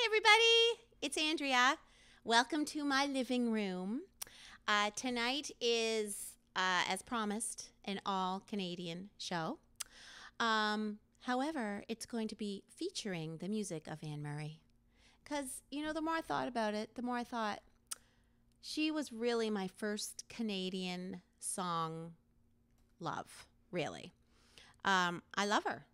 everybody. It's Andrea. Welcome to my living room. Tonight is, as promised, an all-Canadian show. However, it's going to be featuring the music of Anne Murray. Because, the more I thought about it, the more I thought she was really my first Canadian song love, really. I love her.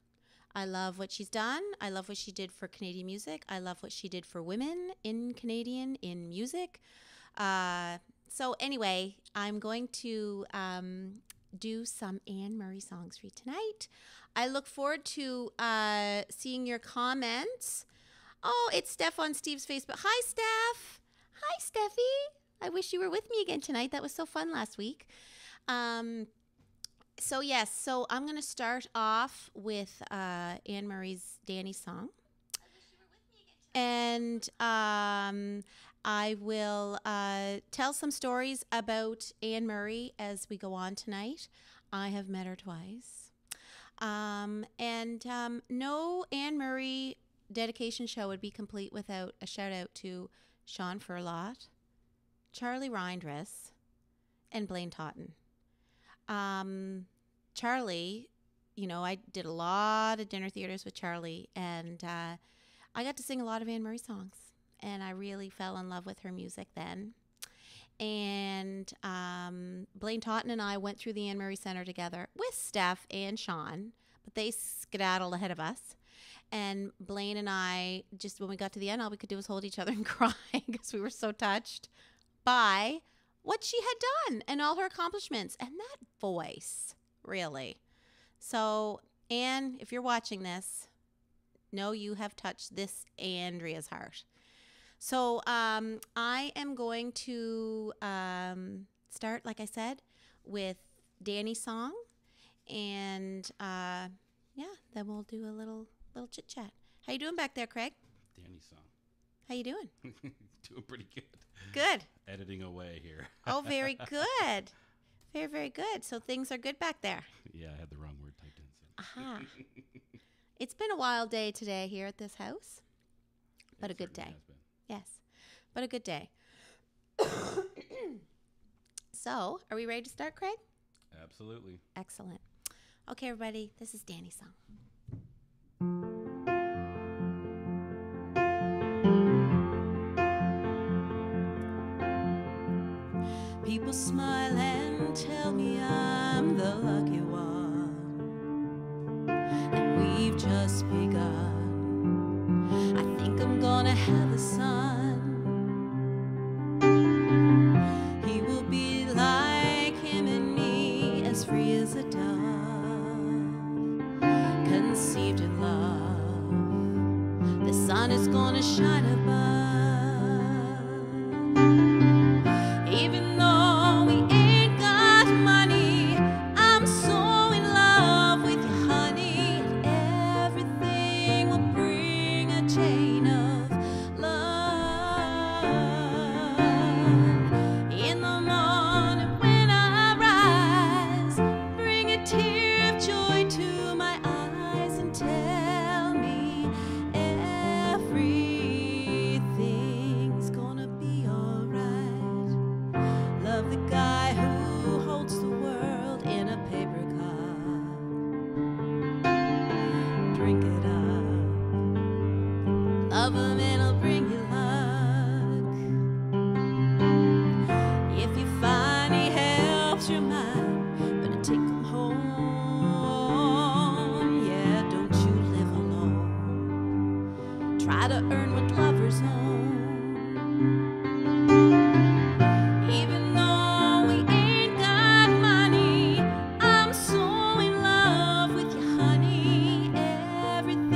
I love what she's done. I love what she did for Canadian music. I love what she did for women in music. So anyway, I'm going to do some Anne Murray songs for you tonight. I look forward to seeing your comments. Oh, it's Steph on Steve's Facebook. Hi, Steph. Hi, Steffi. I wish you were with me again tonight. That was so fun last week. So I'm going to start off with Anne Murray's Danny song. And I will tell some stories about Anne Murray as we go on tonight. I have met her twice. No Anne Murray dedication show would be complete without a shout out to Sean Furlot, Charlie Reindress, and Blaine Totten. Charlie, I did a lot of dinner theaters with Charlie, and I got to sing a lot of Anne Murray songs, and I really fell in love with her music then. And Blaine Totten and I went through the Anne Murray Center together with Steph and Sean, but they skedaddled ahead of us. And Blaine and I, just when we got to the end, all we could do was hold each other and cry because we were so touched by what she had done and all her accomplishments and that voice, really. So, Anne, if you're watching this, know you have touched this Andrea's heart. So, I am going to start, like I said, with Danny's song, and then we'll do a little chit chat. How you doing back there, Craig? Danny's song. How you doing? Doing pretty good. Good. Editing away here. Oh, very good. Very, very good. So things are good back there. Yeah, I had the wrong word typed in. So. Aha. It's been a wild day today here at this house, but a good day. Yes, but a good day. So, are we ready to start, Craig? Absolutely. Excellent. Okay, everybody, this is Danny's song. People smile and tell me I'm the lucky one, and we've just begun. I think I'm gonna have a son. He will be like him and me, as free as a dove, conceived in love. The sun is gonna shine above. Even though we ain't got money, I'm so in love with you, honey. Everything will bring a chain of love. In the morning when I rise, bring a tear of joy to my eyes and tell me everything's gonna be alright. Love the guy who holds the world in a paper cup. Drink it up. Love him and he'll bring you luck. If you find he helps your mind, better take him home. Yeah, don't you live alone. Try to earn what lovers own. Even though we ain't got money, I'm so in love with you, honey. Everything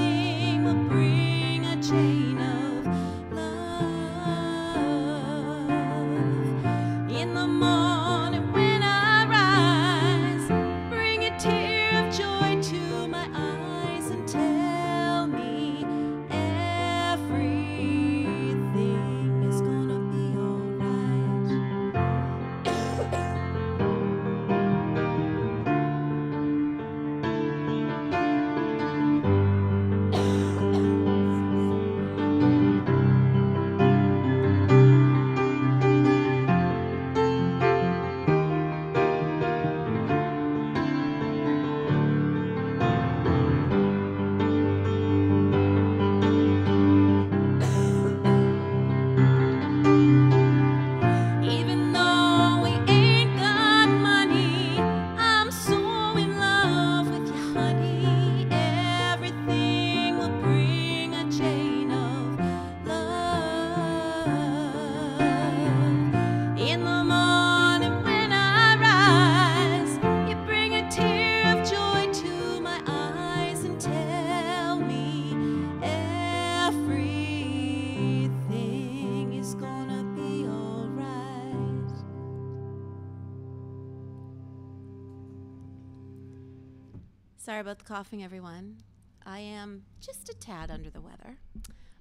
Sorry about the coughing, everyone. I am just a tad under the weather,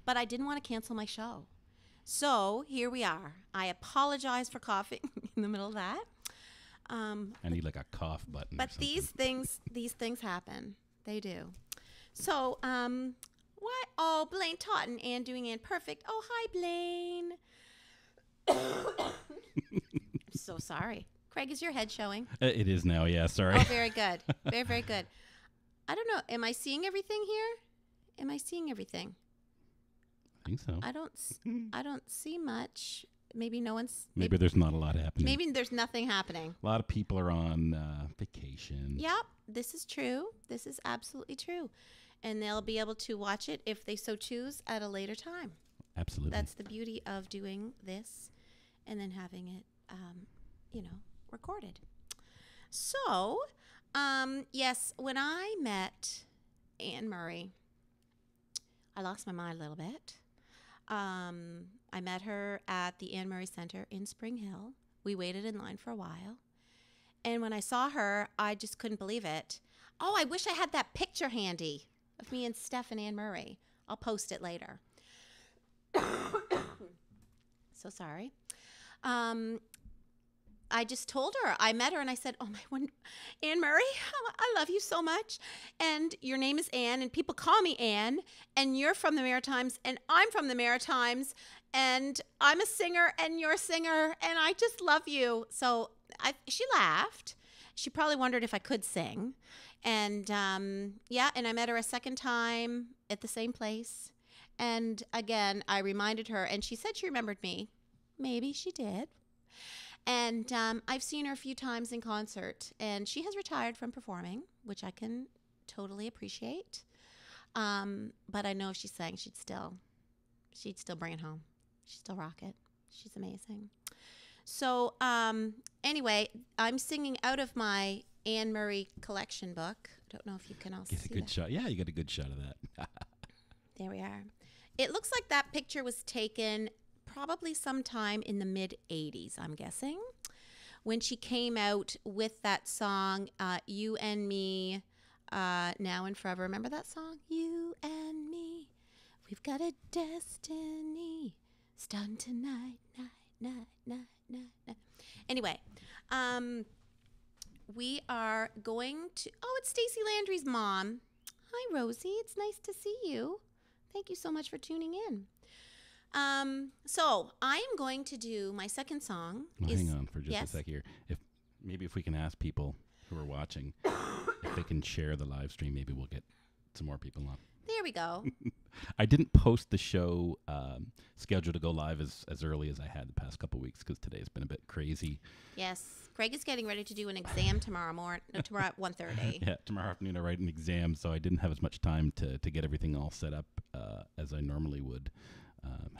but I didn't want to cancel my show. So here we are. I apologize for coughing in the middle of that. I need like a cough button. But or something. these things happen. They do. So, what? Oh, Blaine Totten, Ann doing Ann perfect. Oh, hi, Blaine. I'm so sorry. Craig, is your head showing? It is now. Yeah, sorry. Oh, very good. Very, very good. I don't know. Am I seeing everything here? Am I seeing everything? I think so. I don't see much. Maybe no one's. Maybe there's not a lot happening. Maybe there's nothing happening. A lot of people are on vacation. Yep, this is true. This is absolutely true. And they'll be able to watch it if they so choose at a later time. Absolutely. That's the beauty of doing this and then having it, recorded. So, yes, when I met Anne Murray, I lost my mind a little bit. I met her at the Anne Murray Center in Spring Hill. We waited in line for a while. And when I saw her, I just couldn't believe it. Oh, I wish I had that picture handy of me and Steph and Anne Murray. I'll post it later. So sorry. I just told her, I met her and I said, oh my, Anne Murray, I love you so much. And your name is Anne and people call me Anne and you're from the Maritimes and I'm from the Maritimes and I'm a singer and you're a singer and I just love you. So she laughed. She probably wondered if I could sing. And and I met her a second time at the same place. And again, I reminded her and she said she remembered me. Maybe she did. And I've seen her a few times in concert, and she has retired from performing, which I can totally appreciate. But I know if she sang, she'd still bring it home. She'd still rock it. She's amazing. So anyway, I'm singing out of my Anne Murray collection book. I don't know if you can all see Get a good shot. Yeah, you got a good shot of that. There we are. It looks like that picture was taken probably sometime in the mid-'80s, I'm guessing, when she came out with that song, You and Me, Now and Forever. Remember that song? You and me, we've got a destiny, starting tonight, night. Anyway, we are going to, it's Stacey Landry's mom. Hi, Rosie. It's nice to see you. Thank you so much for tuning in. So I am going to do my second song. Well, hang on for just a sec here. If we can ask people who are watching if they can share the live stream, maybe we'll get some more people on. There we go. I didn't post the show scheduled to go live as early as I had the past couple weeks because today's been a bit crazy. Yes. Craig is getting ready to do an exam tomorrow at 1:30. Yeah, tomorrow afternoon I write an exam, so I didn't have as much time to get everything all set up as I normally would.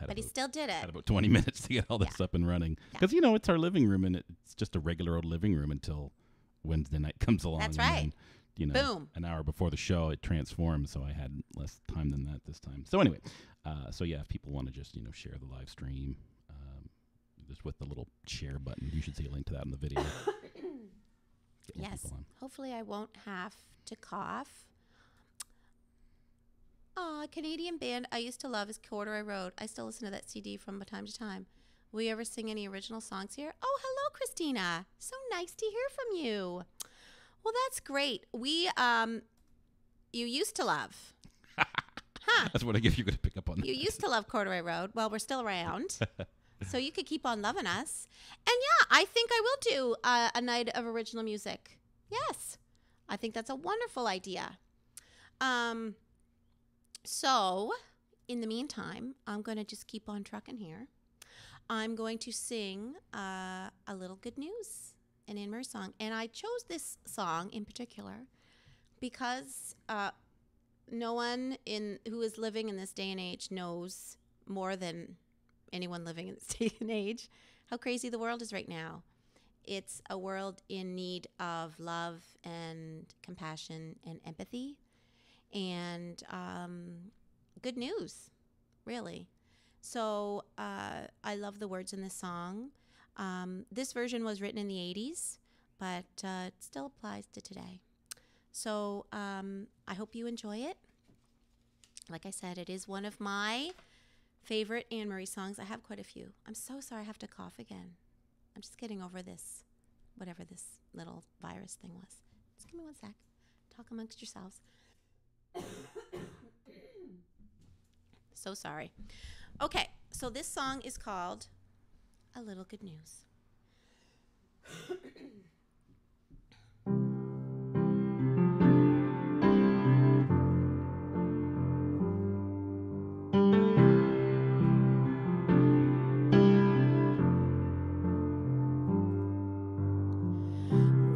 But he still did it. Had about 20 minutes to get all this up and running. Because, it's our living room, and it's just a regular old living room until Wednesday night comes along. That's right. And then, boom. An hour before the show, it transformed, so I had less time than that this time. So anyway, if people want to just, share the live stream, just with the little share button, you should see a link to that in the video. Yes. Hopefully I won't have to cough. A Canadian band I used to love is Corduroy Road. I still listen to that CD from time to time. Will you ever sing any original songs here? Oh, hello, Christina. So nice to hear from you. Well, that's great. We, you used to love. Huh. That's what I give you to pick up on that. You used to love Corduroy Road. Well, we're still around. So you could keep on loving us. And yeah, I think I will do a night of original music. Yes. I think that's a wonderful idea. So, in the meantime, I'm going to just keep on trucking here. I'm going to sing a little good news, an Anne Murray song. And I chose this song in particular because no one who is living in this day and age knows more than anyone living in this day and age how crazy the world is right now. It's a world in need of love and compassion and empathy. And good news, really. So I love the words in this song. This version was written in the 80s, but it still applies to today. So I hope you enjoy it. Like I said, it is one of my favorite Anne Marie songs. I have quite a few. I'm so sorry I have to cough again. I'm just getting over this, whatever this little virus thing was. Just give me one sec. Talk amongst yourselves. So sorry. Okay, so this song is called A Little Good News.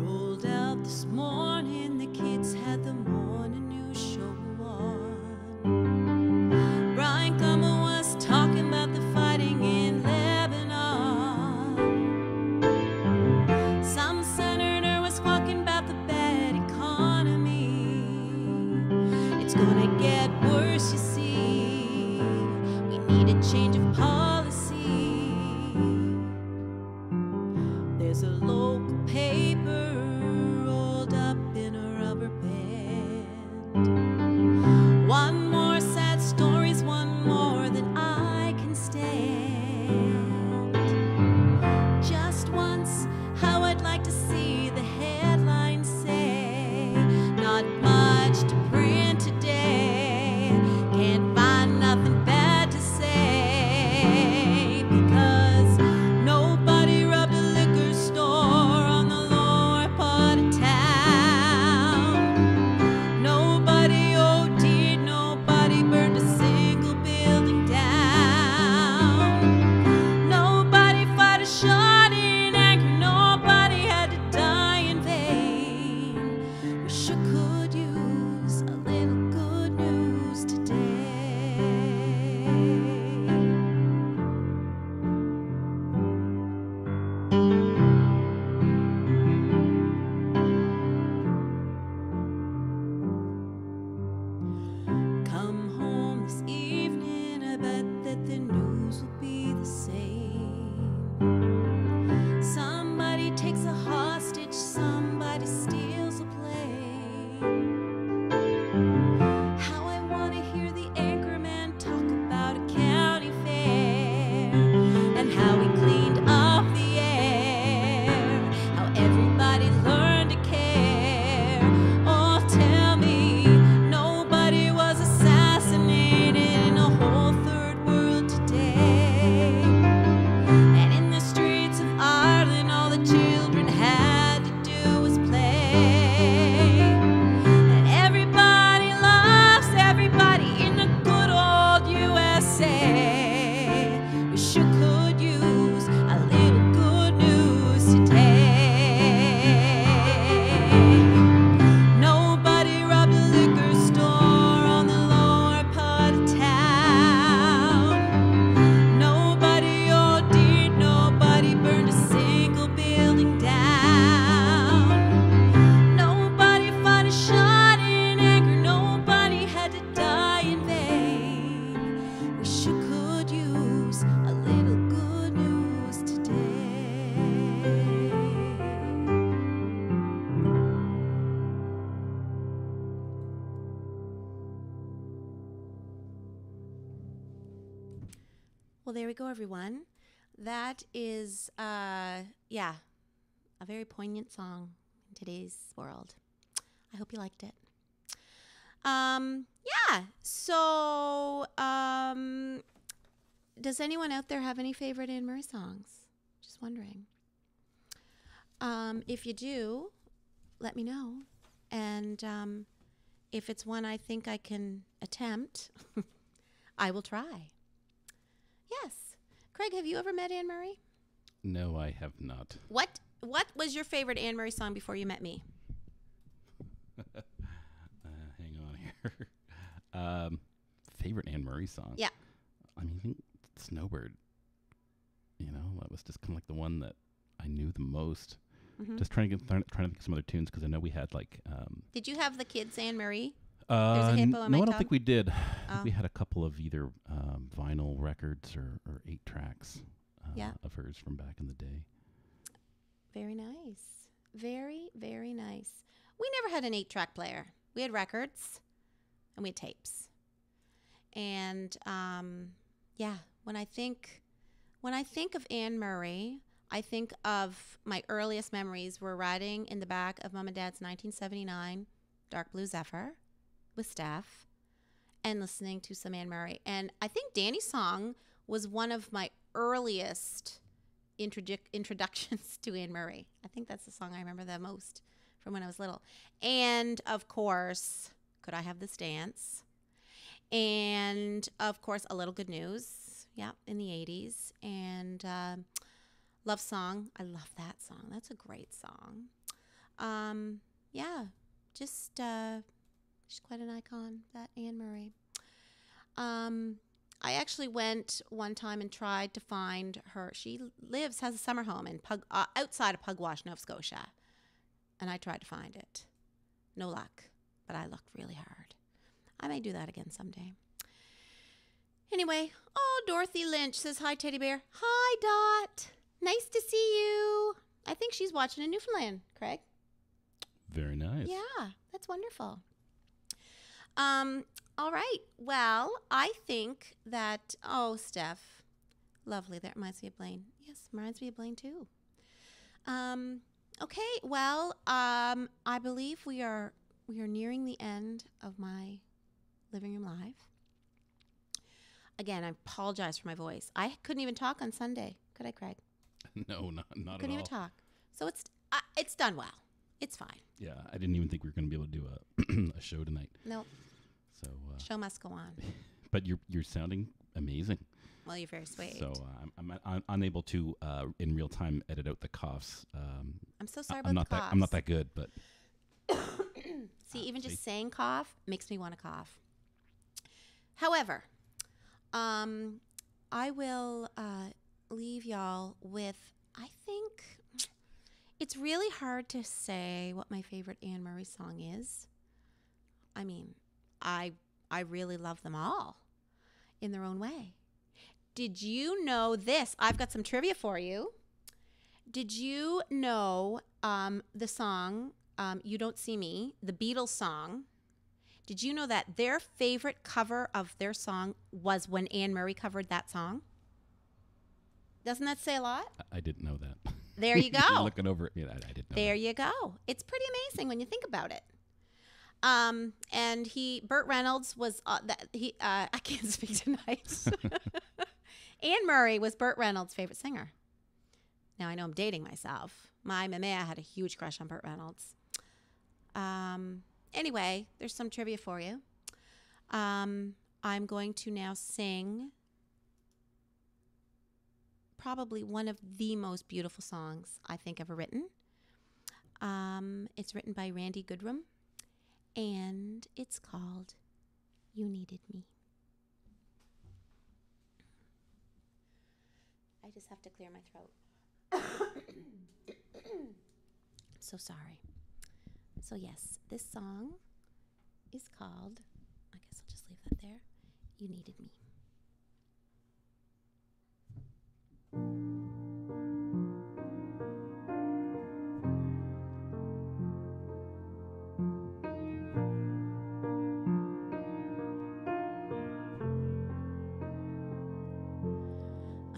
Rolled out this morning, the kids had the morning news show on. Brian Gummer was talking about the fighting in Lebanon. Some senator was talking about the bad economy. It's gonna get worse, you see. We need a change of policy. There's a local paper rolled up in a rubber band. One more sad story's one more than I can stand. Just once, how I'd like to see the headlines say. Not much to print today. Can't find nothing bad to say. Because nobody robbed a liquor store on the lower part of town. Nobody OD'd, nobody burned a single building down. Nobody fired a shot in anger, nobody had to die in vain. We sure could use a little good news today. Come home this evening, I bet that the news will be the same. Somebody takes a hostage, somebody steals a plane. How I want to hear the anchorman talk about a county fair and how he cleaned up the air, how everybody learned to care. Oh, tell me, nobody was assassinated in a whole third world today. And in the streets of Ireland, all the children had to do was play. And everybody loves everybody in the good old USA. We sure could use a little good news today. Nobody robbed a liquor store on the lower part of town. Nobody OD'd, nobody burned a single building down. Nobody fired a shot in anger, nobody had to die in vain. We sure could use a little good news today. Well, there we go, everyone. That is, a very poignant song in today's world. I hope you liked it. So, does anyone out there have any favorite Anne Marie songs? Just wondering. If you do, let me know. And if it's one I think I can attempt, I will try. Yes. Craig, have you ever met Anne Marie? No, I have not. What was your favorite Anne Marie song before you met me? Hang on here. Favorite Anne Marie song? Yeah. I mean, I think Snowbird. You know, that was just kind of like the one that I knew the most. Mm-hmm. Just trying to think of some other tunes because I know we had like. Did you have the kids Anne Marie? There's a hippo in my no, I don't tub? think we did. I think Oh. we had a couple of either vinyl records or 8 tracks Yeah. of hers from back in the day. Very nice. Very, very nice. we never had an 8-track player. We had records and we had tapes. And yeah, when I think of Anne Murray, I think of my earliest memories were riding in the back of Mom and Dad's 1979 Dark Blue Zephyr with Steph and listening to some Anne Murray. And I think Danny's song was one of my earliest introductions to Anne Murray. I think that's the song I remember the most from when I was little. And of course, Could I Have This Dance? And of course, A Little Good News, yeah, in the 80s. And Love Song, I love that song. That's a great song. Yeah, just she's quite an icon, that Anne Murray. I actually went one time and tried to find her. She has a summer home in outside of Pugwash, Nova Scotia. And I tried to find it. No luck, but I looked really hard. I may do that again someday. Anyway, oh, Dorothy Lynch says, hi, Teddy Bear. Hi, Dot. Nice to see you. I think she's watching in Newfoundland, Craig. Very nice. Yeah, that's wonderful. All right. Well, I think that, oh, Steph, lovely. That reminds me of Blaine. Yes, reminds me of Blaine too. Okay. Well, I believe we are nearing the end of my Living Room Live. Again, I apologize for my voice. I couldn't even talk on Sunday, could I, Craig? No, not at all. Couldn't even talk. So it's done well. It's fine. Yeah, I didn't even think we were going to be able to do a show tonight. Nope. So show must go on. But you're sounding amazing. Well, you're very sweet. So I'm unable to in real time edit out the coughs. I'm so sorry about the coughs. I'm not that good, but see, even just saying cough makes me want to cough. However, I will leave y'all with, I think it's really hard to say what my favorite Anne Murray song is. I mean, I really love them all in their own way. Did you know this? I've got some trivia for you. Did you know the song You Don't See Me, the Beatles song? Did you know that their favorite cover of their song was when Anne Murray covered that song? Doesn't that say a lot? I didn't know that. There you go. You're looking over it. Yeah, I didn't know There that. you go. It's pretty amazing when you think about it. And Burt Reynolds was, I can't speak tonight. Anne Murray was Burt Reynolds' favorite singer. Now, I know I'm dating myself. My mama had a huge crush on Burt Reynolds. Anyway, there's some trivia for you. I'm going to now sing probably one of the most beautiful songs I think ever written. It's written by Randy Goodrum, and it's called You Needed Me. I just have to clear my throat. So sorry. So yes, this song is called, I guess I'll just leave that there, You Needed Me.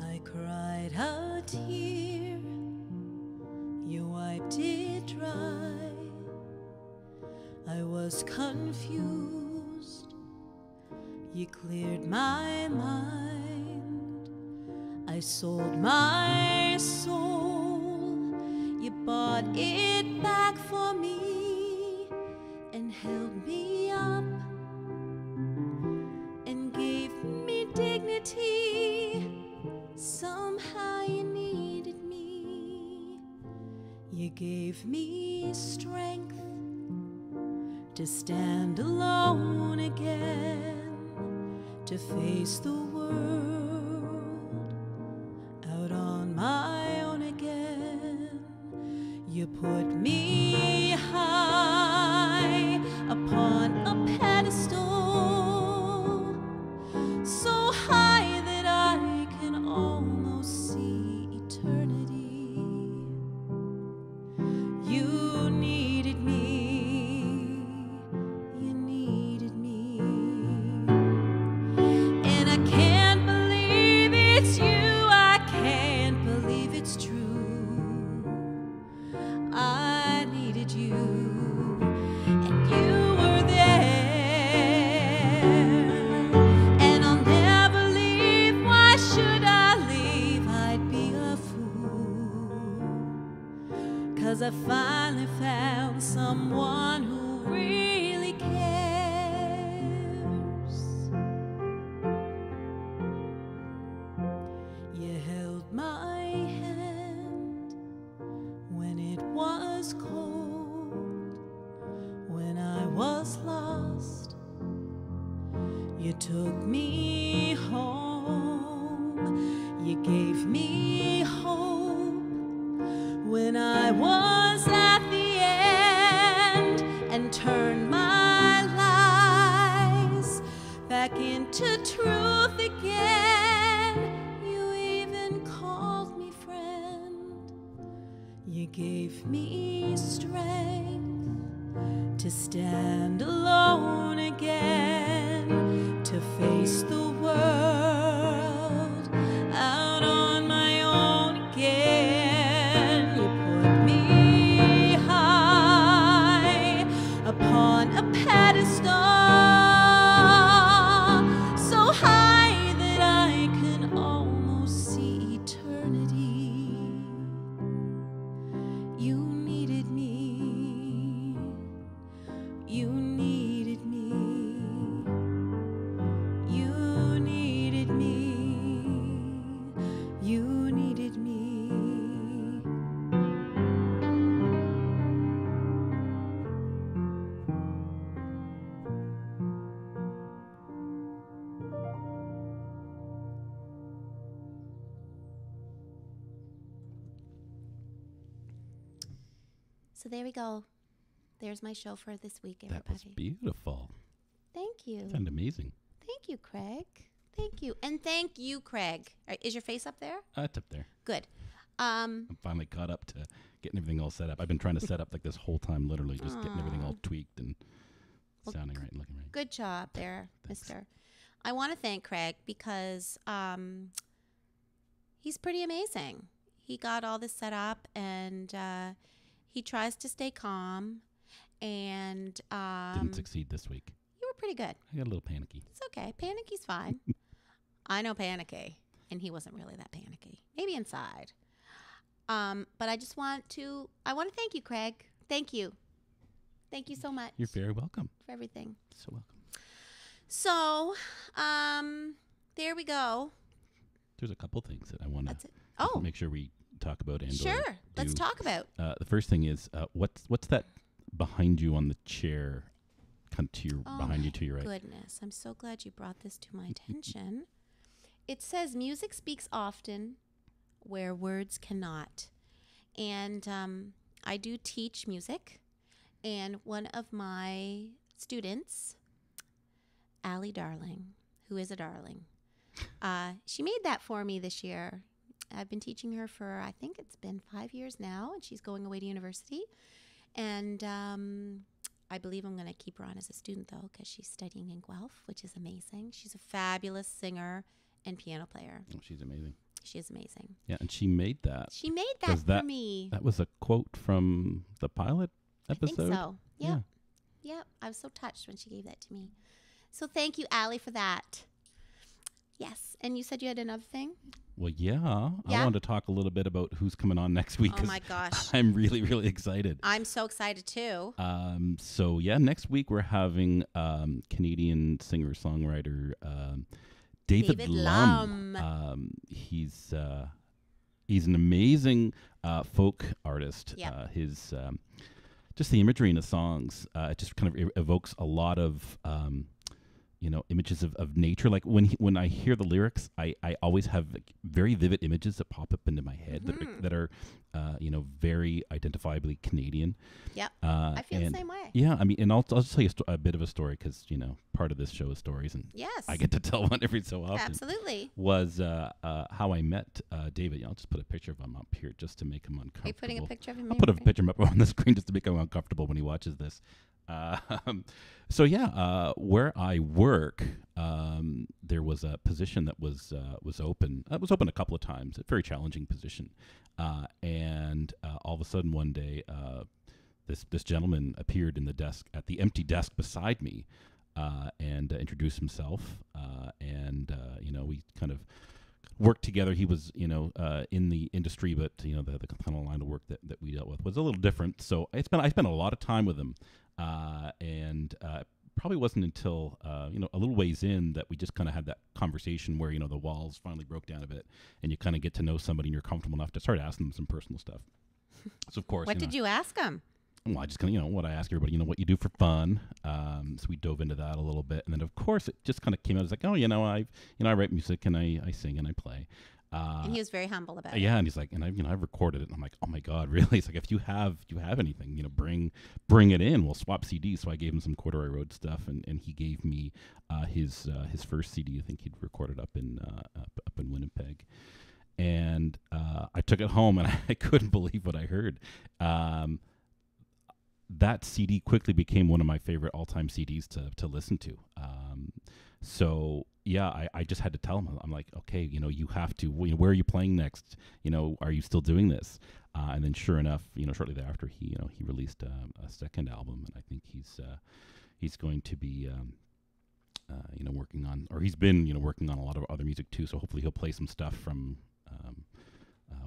I cried a tear, you wiped it dry. I was confused, you cleared my mind. I sold my soul, you bought it back for me and held me up and gave me dignity. Somehow you needed me. You gave me strength to stand alone again, to face the world out on my own again. You put me high upon a pedestal, so high that I can almost see eternity. You needed me. I finally found someone who really cares. You held my hand when it was cold, when I was lost. You took me home, you gave me hope when I was at the end, and turned my lies back into truth again. You even called me friend. You gave me strength to stand alone again, to face the world out on my own again. You put me high upon a pedestal, so high that I can almost see eternity. You needed me. You needed me. You needed me. You needed me. So there we go. There's my show for this week, That was everybody. beautiful. Thank you. Sounded amazing. Thank you, Craig. Thank you. And thank you, Craig. Is your face up there? It's up there. Good. I'm finally caught up to getting everything all set up. I've been trying to set up like this whole time, literally just getting everything all tweaked and Well, sounding right and looking right. Good job there, Thanks. mister. I want to thank Craig because he's pretty amazing. He got all this set up, and he tries to stay calm. And Didn't succeed this week. you were pretty good. I got a little panicky. It's okay. Panicky's fine. I know panicky, and he wasn't really that panicky. Maybe inside. But I want to thank you, Craig. Thank you. Thank you so much You're very welcome. for everything. So welcome. So, there we go. There's a couple things that I want That's to it. Oh, make sure we talk about. And sure. Let's do. talk about. The first thing is what's that behind you on the chair, kind of to your behind you to your right? Goodness, I'm so glad you brought this to my attention. It says music speaks often where words cannot. And I do teach music. And one of my students, Allie Darling, who is a darling, she made that for me this year. I've been teaching her for, I think it's been 5 years now, and she's going away to university. And I believe I'm going to keep her on as a student, though, because she's studying in Guelph, which is amazing. She's a fabulous singer and piano player. Oh, she's amazing. She is amazing. Yeah, and she made that. She made that Does for me. That was a quote from the pilot episode. I think so. Yep. Yep. I was so touched when she gave that to me. So thank you, Allie, for that. Yes. And you said you had another thing? Well, yeah. Yeah? I wanted to talk a little bit about who's coming on next week. Oh, 'cause my gosh. I'm really, really excited. I'm so excited, too. So yeah, next week we're having Canadian singer-songwriter David Lum. He's an amazing folk artist. Yep. His just the imagery in his songs, it just kind of evokes a lot of images of nature. Like when I hear the lyrics, I always have like very vivid images that pop up into my head that are very identifiably Canadian. Yep. I feel the same way. Yeah, I mean, and I'll just tell you a bit of a story because part of this show is stories, and Yes. I get to tell one every so often. Absolutely. Was how I met David. I'll just put a picture of him up here just to make him uncomfortable. Are you putting a picture of him? I'll put a picture up on the screen just to make him uncomfortable when he watches this. Where I work, there was a position that was open. It was open a couple of times. A very challenging position, and all of a sudden one day, this gentleman appeared in the desk at the empty desk beside me, and introduced himself, and we kind of worked together. He was, in the industry, but the kind of line of work that we dealt with was a little different. So I spent a lot of time with him, and probably wasn't until a little ways in that we just kind of had that conversation where the walls finally broke down a bit, and you kind of get to know somebody, and you're comfortable enough to start asking them some personal stuff. So of course, What did you ask him? well, I just kind of, what I ask everybody, what you do for fun. So we dove into that a little bit, and then of course it just kind of came out as like, oh, I write music and I sing and I play. And he was very humble about it. Yeah, and he's like, and I've recorded it, and I'm like, oh my god, really? He's like, if you have anything, bring it in. We'll swap CDs. So I gave him some Corduroy Road stuff, and he gave me his first CD. I think he'd recorded up in Winnipeg. And I took it home, and I couldn't believe what I heard. That CD quickly became one of my favorite all-time CDs to listen to. So yeah, I just had to tell him. I'm like, okay, you have to. Where are you playing next? Are you still doing this? And then, sure enough, shortly thereafter, he released a second album, and I think he's going to be working on, or he's been working on a lot of other music too. So hopefully he'll play some stuff from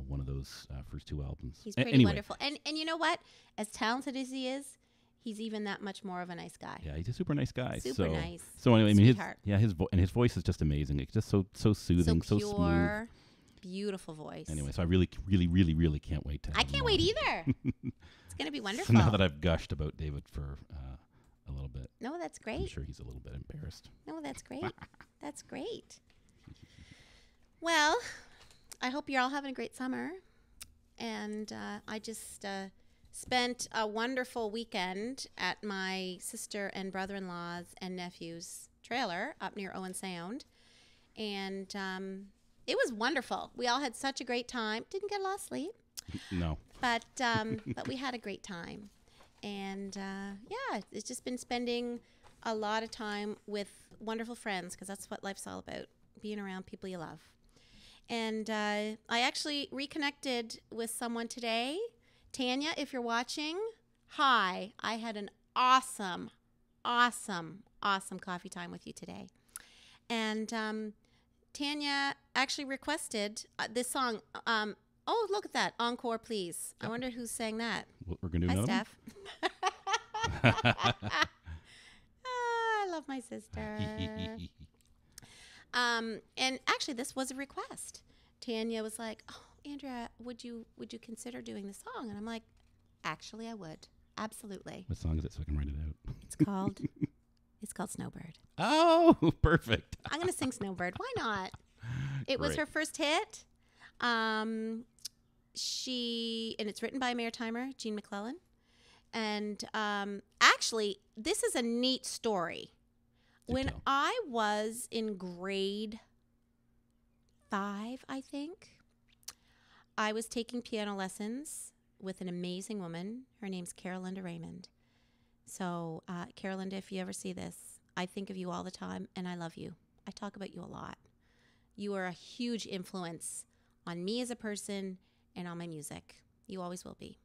one of those first two albums. He's pretty wonderful. And you know what? As talented as he is, he's even that much more of a nice guy. Yeah, he's a super nice guy. Super nice. So anyway, Sweetheart. his voice is just amazing. It's just so soothing, so so pure, smooth. beautiful voice. Anyway, so I really, really, really, really can't wait to. I can't wait either. It's gonna be wonderful. So now that I've gushed about David for a little bit, no, that's great. I'm sure he's a little bit embarrassed. No, that's great. That's great. Well, I hope you're all having a great summer. And I just spent a wonderful weekend at my sister and brother-in-law's and nephew's trailer up near Owen Sound. And it was wonderful. We all had such a great time. Didn't get a lot of sleep. No. But we had a great time. And yeah, it's just been spending a lot of time with wonderful friends, because that's what life's all about, being around people you love. And I actually reconnected with someone today. Tanya, if you're watching, hi. I had an awesome coffee time with you today. And Tanya actually requested this song. Oh, look at that. Encore, Please. I wonder who sang that. We're going to do Hi, another Steph. I love my sister. And actually, this was a request. Tanya was like, "Oh, Andrea, would you consider doing the song?" And I'm like, "Actually, I would. Absolutely." What song is it so I can write it out? It's called Snowbird. Oh, perfect. I'm gonna sing Snowbird. Why not? It was her first hit. And it's written by a Maritimer, Jean McClellan. And actually, this is a neat story. When I was in grade 5, I think, I was taking piano lessons with an amazing woman. Her name's Carolinda Raymond. So, Carolinda, if you ever see this, I think of you all the time, and I love you. I talk about you a lot. You are a huge influence on me as a person and on my music. You always will be.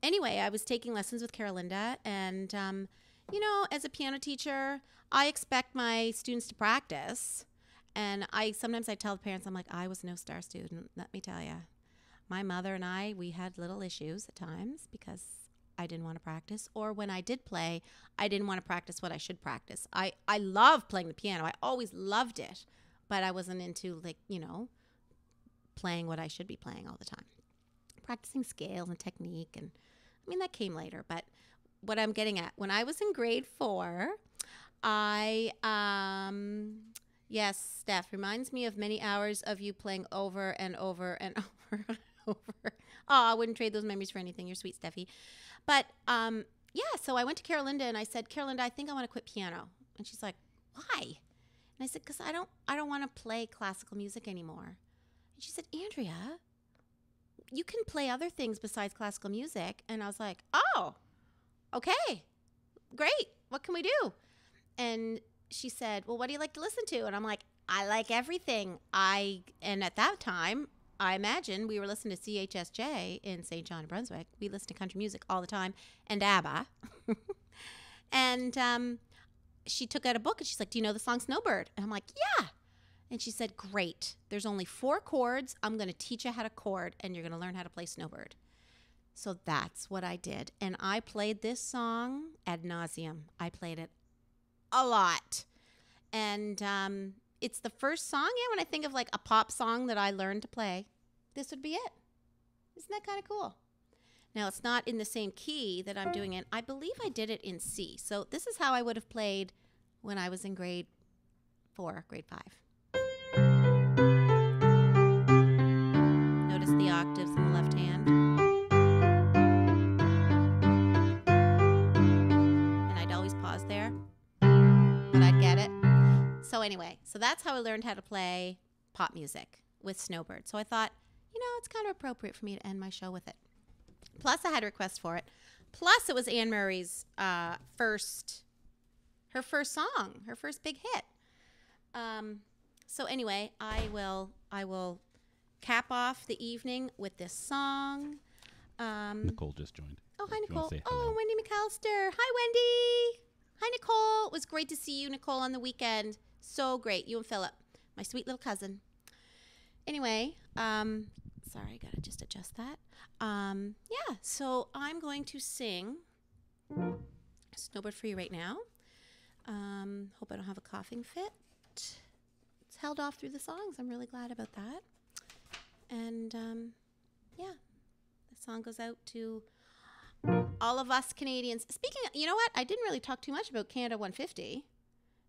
Anyway, I was taking lessons with Carolinda, and as a piano teacher, I expect my students to practice. And sometimes I tell the parents, I'm like, I was no star student, let me tell you. My mother and I, we had little issues at times because I didn't want to practice. Or when I did play, I didn't want to practice what I should practice. I love playing the piano. I always loved it. But I wasn't into, playing what I should be playing all the time. Practicing scales and technique. And that came later. But what I'm getting at, when I was in grade 4, yes, Steph, reminds me of many hours of you playing over and over and over and over. Oh, I wouldn't trade those memories for anything. You're sweet, Steffi. But so I went to Carolinda and I said, Carolinda, I think I want to quit piano. And she's like, why? And I said, because I don't want to play classical music anymore. And she said, Andrea, you can play other things besides classical music. And I was like, oh, okay, great. What can we do? And she said, well, what do you like to listen to? And I'm like, I like everything. And at that time, I imagine we were listening to CHSJ in St. John, New Brunswick. We listened to country music all the time, and ABBA. And she took out a book, and she's like, do you know the song Snowbird? And I'm like, yeah. And she said, great. There's only 4 chords. I'm going to teach you how to chord, and you're going to learn how to play Snowbird. So that's what I did. And I played this song ad nauseum. I played it a lot. And it's the first song, when I think of like a pop song that I learned to play, this would be it. Isn't that kind of cool? Now, it's not in the same key that I'm doing it. I believe I did it in C. So this is how I would have played when I was in grade 4, grade 5. Notice the octaves in the left hand. And I'd always pause there, but I'd get it. So anyway, so that's how I learned how to play pop music with Snowbird. So I thought, it's kind of appropriate for me to end my show with it. Plus, I had a request for it. Plus, it was Anne Murray's first song, her first big hit. So anyway, I will cap off the evening with this song. Nicole just joined. Oh, hi, Nicole. Say Oh, hello. Wendy McAllister. Hi, Wendy. Hi, Nicole. It was great to see you, Nicole, on the weekend. So great. You and Philip, my sweet little cousin. Anyway, sorry, I got to just adjust that. Yeah, so I'm going to sing Snowbird for you right now. Hope I don't have a coughing fit. It's held off through the songs. I'm really glad about that. And, yeah, the song goes out to all of us Canadians. Speaking of, you know what? I didn't really talk too much about Canada 150.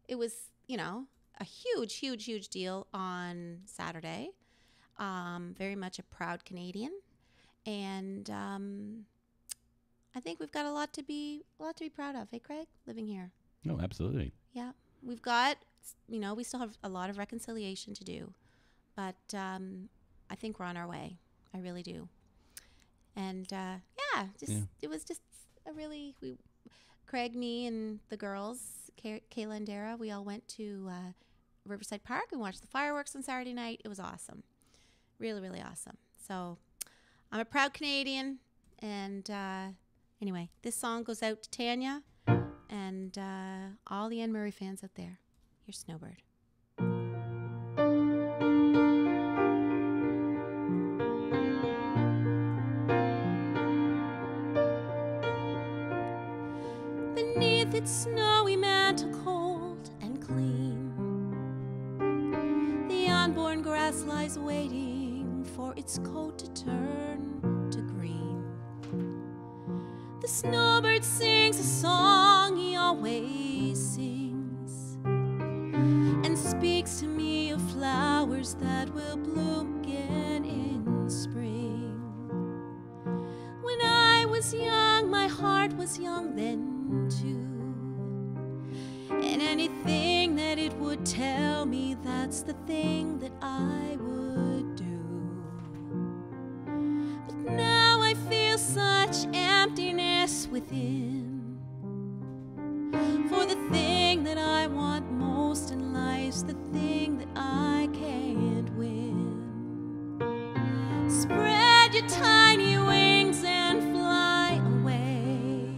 It was, a huge, huge, huge deal on Saturday. Very much a proud Canadian. And I think we've got a lot to be proud of. Hey, Craig, living here. Oh, absolutely. Yeah, we've got, we still have a lot of reconciliation to do, but I think we're on our way. I really do. And it was just a really, Craig, me, and the girls, Kayla and Andrea, we all went to Riverside Park and watched the fireworks on Saturday night. It was awesome. Really, really awesome. So I'm a proud Canadian. And anyway, this song goes out to Tanya and all the Anne Murray fans out there. Here's Snowbird. Beneath its snowy mantle, cold and clean, the unborn grass lies waiting for its coat to turn to green. The snowbird sings a song he always sings, and speaks to me of flowers that will bloom again in spring. When I was young, my heart was young then too, and anything that it would tell me, that's the thing that I would do. But now I feel such emptiness within, for the thing that I want most in life's the thing that I can't win. Spread your tiny wings and fly away,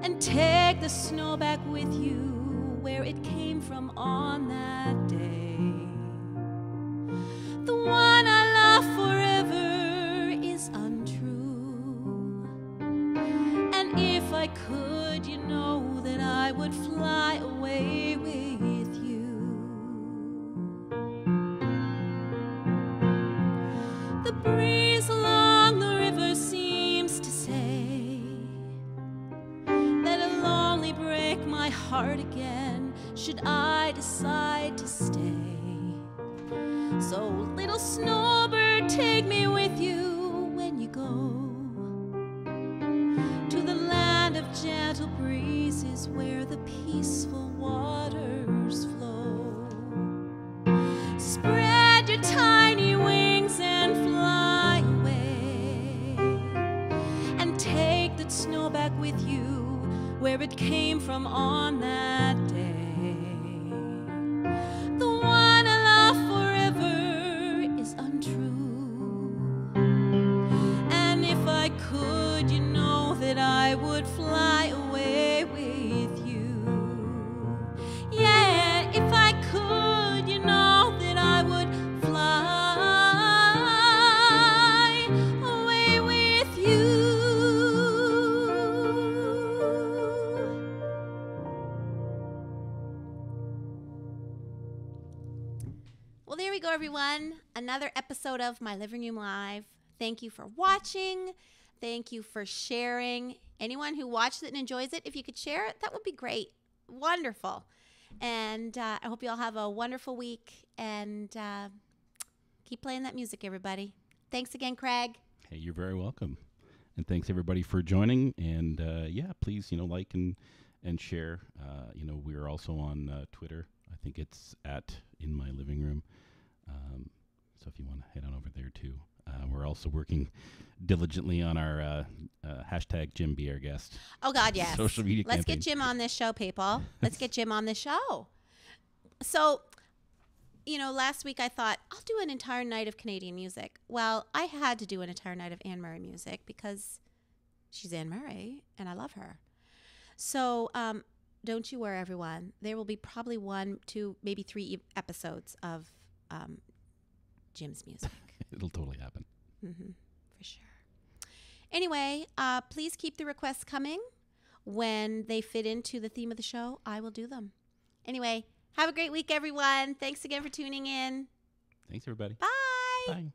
and take the snow back with you where it came from on that day. The one I love forever is untrue, and if I could, you know that I would fly away with you. The breeze along the river seems to say that it'll only break my heart again should I decide to stay. So little snowbird, take me with you when you go to the land of gentle breezes where the peaceful waters flow. Spread your tiny wings and fly away, and take that snow back with you where it came from on that day. The one I love forever is untrue, and if I could, you know that I would fly away with you. Yeah, if I could, you know we go, everyone. Another episode of My Living Room Live. Thank you for watching. Thank you for sharing. Anyone who watched it and enjoys it, if you could share it, that would be great. Wonderful. And I hope you all have a wonderful week. And keep playing that music, everybody. Thanks again, Craig. Hey, you're very welcome. And thanks, everybody, for joining. And, yeah, please, like and share. We're also on Twitter. I think it's @In My Living Room. So if you want to head on over there, too. We're also working diligently on our hashtag Jim Be Our Guest. Oh, God, yes. Social media Let's campaign. get Jim on this show, people. Let's get Jim on this show. So, last week I thought, I'll do an entire night of Canadian music. Well, I had to do an entire night of Anne Murray music because she's Anne Murray, and I love her. So, don't you worry, everyone. There will be probably 1, 2, maybe 3 episodes of Jim's music. It'll totally happen. Mm-hmm, for sure. Anyway, please keep the requests coming. When they fit into the theme of the show, I will do them. Anyway, have a great week, everyone. Thanks again for tuning in. Thanks, everybody. Bye. Bye.